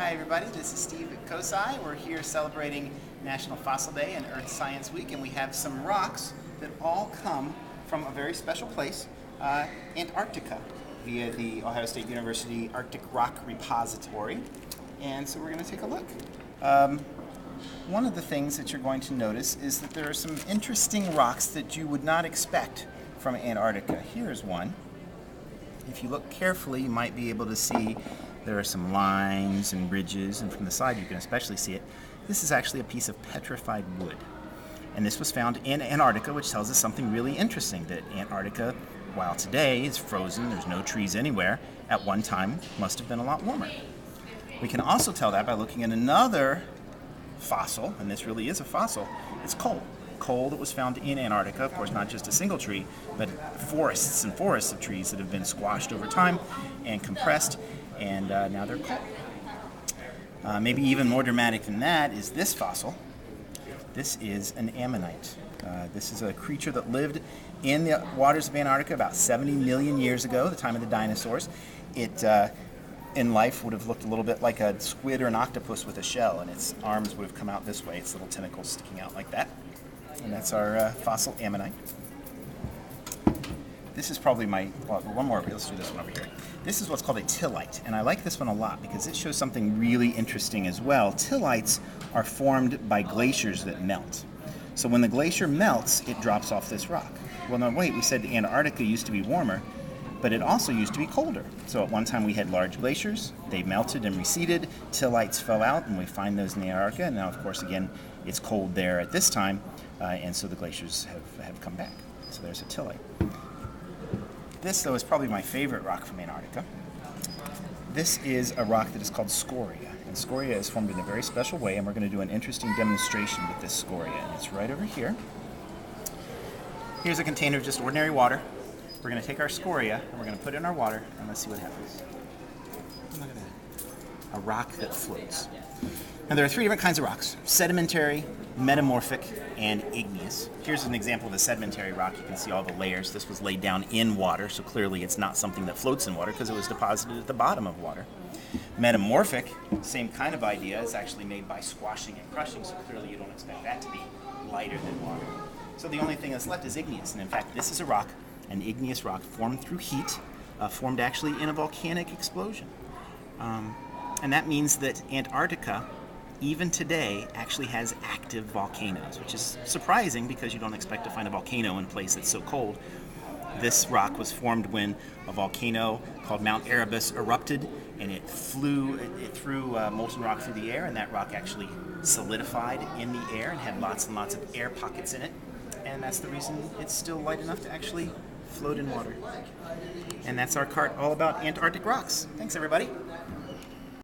Hi everybody, this is Steve at COSI. We're here celebrating National Fossil Day and Earth Science Week, and we have some rocks that all come from a very special place, Antarctica, via the Ohio State University Arctic Rock Repository. And so we're going to take a look. One of the things that you're going to notice is that there are some interesting rocks that you would not expect from Antarctica. Here's one. If you look carefully, you might be able to see there are some lines and ridges, and from the side you can especially see it. This is actually a piece of petrified wood. And this was found in Antarctica, which tells us something really interesting, that Antarctica, while today is frozen, there's no trees anywhere, at one time must have been a lot warmer. We can also tell that by looking at another fossil, and this really is a fossil. It's coal. Coal that was found in Antarctica, of course not just a single tree, but forests and forests of trees that have been squashed over time and compressed, and now they're coal. Maybe even more dramatic than that is this fossil. This is an Ammonite. This is a creature that lived in the waters of Antarctica about 70 million years ago, the time of the dinosaurs. It in life would have looked a little bit like a squid or an octopus with a shell, and its arms would have come out this way, its little tentacles sticking out like that. And that's our fossil Ammonite. This is probably one more, let's do this one over here. This is what's called a Tilllite, and I like this one a lot because it shows something really interesting as well. Tillites are formed by glaciers that melt. So when the glacier melts, it drops off this rock. Well, no, wait, we said Antarctica used to be warmer, but it also used to be colder. So at one time we had large glaciers, they melted and receded, tillites fell out, and we find those in Antarctica, and now of course again it's cold there at this time, and so the glaciers have come back. So there's a tillite. This, though, is probably my favorite rock from Antarctica. This is a rock that is called scoria, and scoria is formed in a very special way, and we're going to do an interesting demonstration with this scoria, and it's right over here. Here's a container of just ordinary water. We're going to take our scoria, and we're going to put it in our water, and let's see what happens. Look at that. A rock that floats. Now, there are three different kinds of rocks: sedimentary, metamorphic, and igneous. Here's an example of a sedimentary rock. You can see all the layers. This was laid down in water, so clearly it's not something that floats in water because it was deposited at the bottom of water. Metamorphic, same kind of idea, is actually made by squashing and crushing, so clearly you don't expect that to be lighter than water. So the only thing that's left is igneous, and in fact this is a rock, an igneous rock formed through heat, formed actually in a volcanic explosion. And that means that Antarctica, even today, actually has active volcanoes, which is surprising because you don't expect to find a volcano in a place that's so cold. This rock was formed when a volcano called Mount Erebus erupted, and it threw molten rock through the air, and that rock actually solidified in the air and had lots and lots of air pockets in it, and that's the reason it's still light enough to actually float in water. And that's our cart all about Antarctic rocks. Thanks, everybody.